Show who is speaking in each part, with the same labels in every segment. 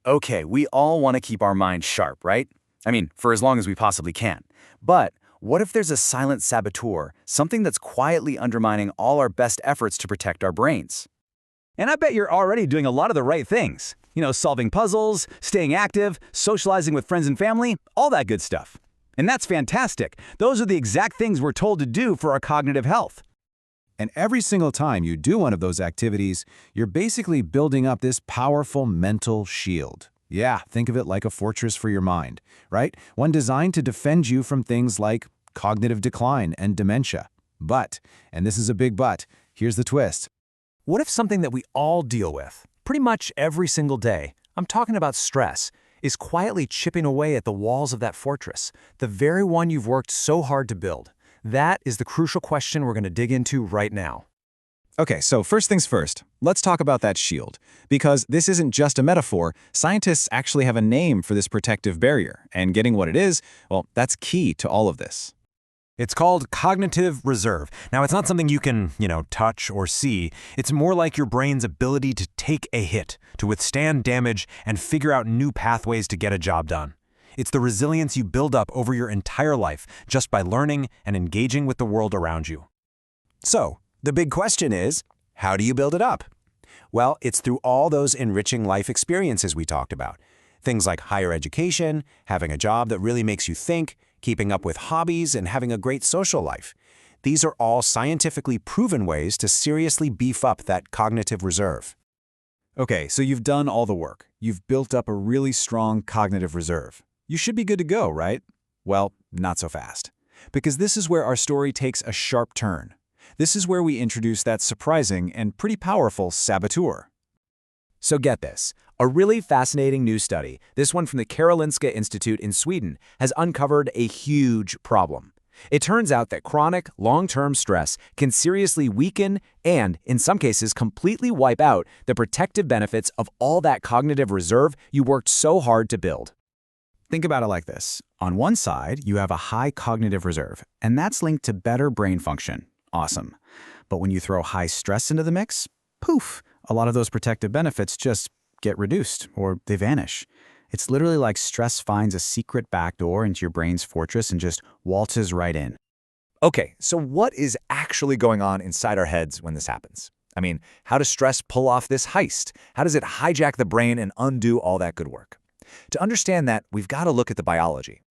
Speaker 1: Okay, we all want to keep our minds sharp, right? I mean, for as long as we possibly can. But what if there's a silent saboteur, something that's quietly undermining all our best efforts to protect our brains?
Speaker 2: And I bet you're already doing a lot of the right things. Solving puzzles, staying active, socializing with friends and family, all that good stuff. And that's fantastic. Those are the exact things we're told to do for our cognitive health.
Speaker 3: And every single time you do one of those activities, you're basically building up this powerful mental shield. Yeah, think of it like a fortress for your mind, right? One designed to defend you from things like cognitive decline and dementia. But, and this is a big but, here's the twist.
Speaker 4: What if something that we all deal with, pretty much every single day, I'm talking about stress, is quietly chipping away at the walls of that fortress, the very one you've worked so hard to build? That is the crucial question we're going to dig into right now.
Speaker 3: Okay, so first things first, let's talk about that shield. Because this isn't just a metaphor, scientists actually have a name for this protective barrier, and getting what it is, well, that's key to all of this.
Speaker 4: It's called cognitive reserve. Now, it's not something you can, touch or see. It's more like your brain's ability to take a hit, to withstand damage, and figure out new pathways to get a job done. It's the resilience you build up over your entire life just by learning and engaging with the world around you.
Speaker 5: So, the big question is, how do you build it up? Well, it's through all those enriching life experiences we talked about. Things like higher education, having a job that really makes you think, keeping up with hobbies, and having a great social life. These are all scientifically proven ways to seriously beef up that cognitive reserve.
Speaker 3: Okay, so you've done all the work. You've built up a really strong cognitive reserve. You should be good to go, right? Well, not so fast. Because this is where our story takes a sharp turn. This is where we introduce that surprising and pretty powerful saboteur.
Speaker 5: So get this. A really fascinating new study, this one from the Karolinska Institute in Sweden, has uncovered a huge problem. It turns out that chronic, long-term stress can seriously weaken and, in some cases, completely wipe out the protective benefits of all that cognitive reserve you worked so hard to build.
Speaker 3: Think about it like this. On one side, you have a high cognitive reserve, and that's linked to better brain function. Awesome. But when you throw high stress into the mix, poof, a lot of those protective benefits just get reduced or they vanish. It's literally like stress finds a secret backdoor into your brain's fortress and just waltzes right in.
Speaker 6: Okay, so what is actually going on inside our heads when this happens? I mean, how does stress pull off this heist? How does it hijack the brain and undo all that good work? To understand that, we've got to look at the biology.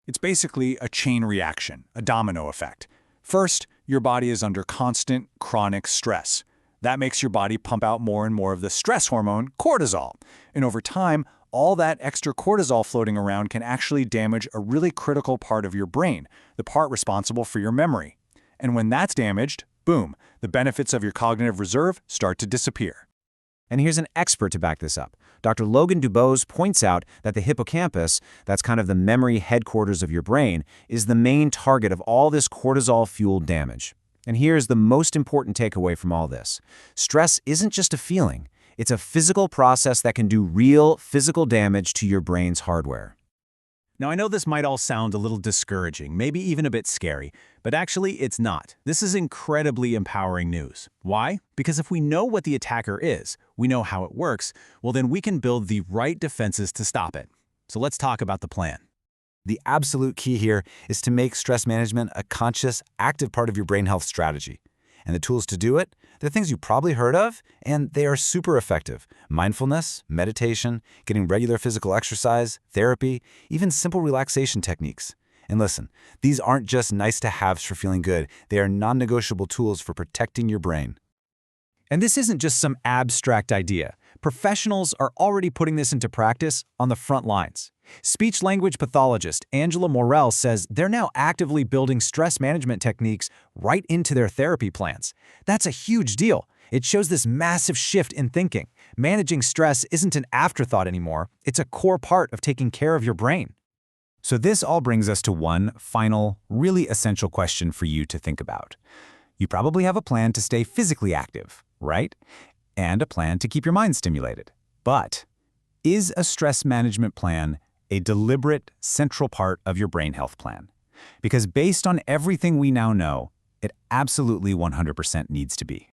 Speaker 7: It's basically a chain reaction, a domino effect. First, your body is under constant, chronic stress. That makes your body pump out more and more of the stress hormone, cortisol. And over time, all that extra cortisol floating around can actually damage a really critical part of your brain, the part responsible for your memory. And when that's damaged, boom, the benefits of your cognitive reserve start to disappear.
Speaker 3: And here's an expert to back this up. Dr. Logan Dubose points out that the hippocampus, that's kind of the memory headquarters of your brain, is the main target of all this cortisol-fueled damage. And here's the most important takeaway from all this. Stress isn't just a feeling. It's a physical process that can do real physical damage to your brain's hardware.
Speaker 2: Now, I know this might all sound a little discouraging, maybe even a bit scary, but actually it's not. This is incredibly empowering news. Why? Because if we know what the attacker is, we know how it works, well then we can build the right defenses to stop it. So let's talk about the plan.
Speaker 3: The absolute key here is to make stress management a conscious, active part of your brain health strategy. And the tools to do it, they're things you probably heard of, and they are super effective. Mindfulness, meditation, getting regular physical exercise, therapy, even simple relaxation techniques. And listen, these aren't just nice-to-haves for feeling good. They are non-negotiable tools for protecting your brain.
Speaker 2: And this isn't just some abstract idea. Professionals are already putting this into practice on the front lines. Speech-language pathologist Angela Morell says they're now actively building stress management techniques right into their therapy plans. That's a huge deal. It shows this massive shift in thinking. Managing stress isn't an afterthought anymore. It's a core part of taking care of your brain.
Speaker 3: So this all brings us to one final, really essential question for you to think about. You probably have a plan to stay physically active, right? And a plan to keep your mind stimulated. But is a stress management plan a deliberate, central part of your brain health plan? Because based on everything we now know, it absolutely 100% needs to be.